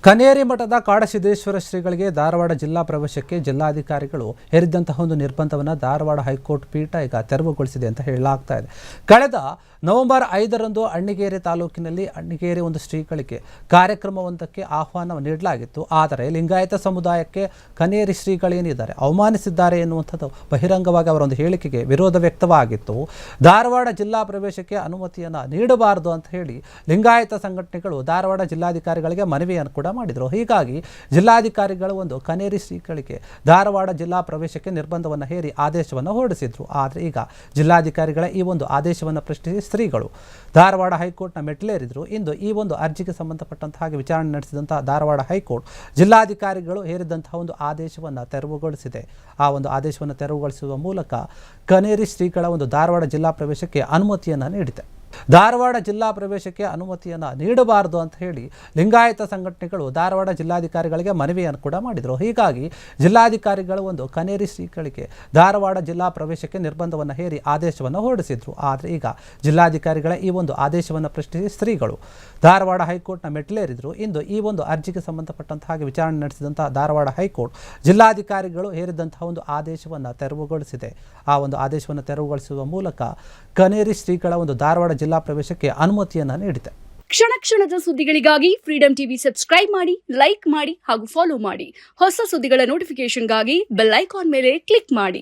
ಕನೇರಿ ಮಠದ ಕಾಡಸಿದ್ದೇಶ್ವರ ಶ್ರೀಗಳಿಗೆ ಧಾರವಾಡ ಜಿಲ್ಲಾ ಪ್ರವೇಶಕ್ಕೆ ಜಿಲ್ಲಾಧಿಕಾರಿಗಳು ಹೇರಿದ್ದಂತಹ ಒಂದು ನಿರ್ಬಂಧವನ್ನು ಧಾರವಾಡ ಹೈಕೋರ್ಟ್ ಪೀಠ ಈಗ ತೆರವುಗೊಳಿಸಿದೆ ಅಂತ ಹೇಳಲಾಗ್ತಾ ಇದೆ. ಕಳೆದ ನವೆಂಬರ್ 5ರಂದು ಅಣ್ಣಿಗೇರಿ ತಾಲೂಕಿನಲ್ಲಿ ಅಣ್ಣಿಗೇರಿ ಒಂದು ಶ್ರೀಗಳಿಗೆ ಕಾರ್ಯಕ್ರಮವೊಂದಕ್ಕೆ ಆಹ್ವಾನ ನೀಡಲಾಗಿತ್ತು. ಆದರೆ ಲಿಂಗಾಯತ ಸಮುದಾಯಕ್ಕೆ ಕನೇರಿ ಶ್ರೀಗಳೇನಿದ್ದಾರೆ ಅವಮಾನಿಸಿದ್ದಾರೆ ಎನ್ನುವಂಥದ್ದು ಬಹಿರಂಗವಾಗಿ ಅವರ ಒಂದು ಹೇಳಿಕೆಗೆ ವಿರೋಧ ವ್ಯಕ್ತವಾಗಿತ್ತು. ಧಾರವಾಡ ಜಿಲ್ಲಾ ಪ್ರವೇಶಕ್ಕೆ ಅನುಮತಿಯನ್ನು ನೀಡಬಾರದು ಅಂತ ಹೇಳಿ ಲಿಂಗಾಯತ ಸಂಘಟನೆಗಳು ಧಾರವಾಡ ಜಿಲ್ಲಾಧಿಕಾರಿಗಳಿಗೆ ಮನವಿಯನ್ನು ಕೂಡ ಮಾಡಿದರು. ಹೀಗಾಗಿ ಜಿಲ್ಲಾಧಿಕಾರಿಗಳು ಒಂದು ಕನೇರಿ ಶ್ರೀಗಳಿಗೆ ಧಾರವಾಡ ಜಿಲ್ಲಾ ಪ್ರವೇಶಕ್ಕೆ ನಿರ್ಬಂಧವನ್ನು ಹೇರಿ ಆದೇಶವನ್ನು ಹೊರಡಿಸಿದ್ರು. ಆದರೆ ಈಗ ಜಿಲ್ಲಾಧಿಕಾರಿಗಳ ಈ ಒಂದು ಆದೇಶವನ್ನು ಪ್ರಶ್ನಿಸಿ ಶ್ರೀಗಳು ಧಾರವಾಡ ಹೈಕೋರ್ಟ್ನ ಮೆಟ್ಟಿಲೇರಿದ್ರು. ಇಂದು ಈ ಒಂದು ಅರ್ಜಿಗೆ ಸಂಬಂಧಪಟ್ಟಂತಹ ಹಾಗೆ ವಿಚಾರಣೆ ನಡೆಸಿದಂತಹ ಧಾರವಾಡ ಹೈಕೋರ್ಟ್ ಜಿಲ್ಲಾಧಿಕಾರಿಗಳು ಹೇರಿದಂತಹ ಒಂದು ಆದೇಶವನ್ನು ತೆರವುಗೊಳಿಸಿದೆ. ಆ ಒಂದು ಆದೇಶವನ್ನು ತೆರವುಗೊಳಿಸುವ ಮೂಲಕ ಕನೇರಿ ಶ್ರೀಗಳ ಒಂದು ಧಾರವಾಡ ಜಿಲ್ಲಾ ಪ್ರವೇಶಕ್ಕೆ ಅನುಮತಿಯನ್ನು ನೀಡಿದೆ. ಧಾರವಾಡ ಜಿಲ್ಲಾ ಪ್ರವೇಶಕ್ಕೆ ಅನುಮತಿಯನ್ನು ನೀಡಬಾರದು ಅಂತ ಹೇಳಿ ಲಿಂಗಾಯತ ಸಂಘಟನೆಗಳು ಧಾರವಾಡ ಜಿಲ್ಲಾಧಿಕಾರಿಗಳಿಗೆ ಮನವಿಯನ್ನು ಕೂಡ ಮಾಡಿದರು. ಹೀಗಾಗಿ ಜಿಲ್ಲಾಧಿಕಾರಿಗಳು ಒಂದು ಕನೇರಿ ಶ್ರೀಗಳಿಗೆ ಧಾರವಾಡ ಜಿಲ್ಲಾ ಪ್ರವೇಶಕ್ಕೆ ನಿರ್ಬಂಧವನ್ನು ಹೇರಿ ಆದೇಶವನ್ನು ಹೊರಡಿಸಿದ್ರು. ಆದರೆ ಈಗ ಜಿಲ್ಲಾಧಿಕಾರಿಗಳ ಈ ಒಂದು ಆದೇಶವನ್ನು ಪ್ರಶ್ನಿಸಿ ಶ್ರೀಗಳು ಧಾರವಾಡ ಹೈಕೋರ್ಟ್ನ ಮೆಟ್ಟಿಲೇರಿದ್ರು. ಇಂದು ಈ ಒಂದು ಅರ್ಜಿಗೆ ಸಂಬಂಧಪಟ್ಟಂತಹ ಹಾಗೆ ವಿಚಾರಣೆ ನಡೆಸಿದಂತಹ ಧಾರವಾಡ ಹೈಕೋರ್ಟ್ ಜಿಲ್ಲಾಧಿಕಾರಿಗಳು ಹೇರಿದಂತಹ ಒಂದು ಆದೇಶವನ್ನು ತೆರವುಗೊಳಿಸಿದೆ. ಆ ಒಂದು ಆದೇಶವನ್ನು ತೆರವುಗೊಳಿಸುವ ಮೂಲಕ ಕನೇರಿ ಶ್ರೀಗಳ ಒಂದು ಧಾರವಾಡ ಜಿಲ್ಲಾ ಪ್ರವೇಶಕ್ಕೆ ಅನುಮತಿಯನ್ನು ನೀಡಿದೆ. ಕ್ಷಣ ಕ್ಷಣದ ಸುದ್ದಿಗಳಿಗಾಗಿ ಫ್ರೀಡಂ ಟಿವಿ ಸಬ್ಸ್ಕ್ರೈಬ್ ಮಾಡಿ, ಲೈಕ್ ಮಾಡಿ ಹಾಗೂ ಫಾಲೋ ಮಾಡಿ. ಹೊಸ ಸುದ್ದಿಗಳ ನೋಟಿಫಿಕೇಶನ್ಗಾಗಿ ಬೆಲ್ ಐಕಾನ್ ಮೇಲೆ ಕ್ಲಿಕ್ ಮಾಡಿ.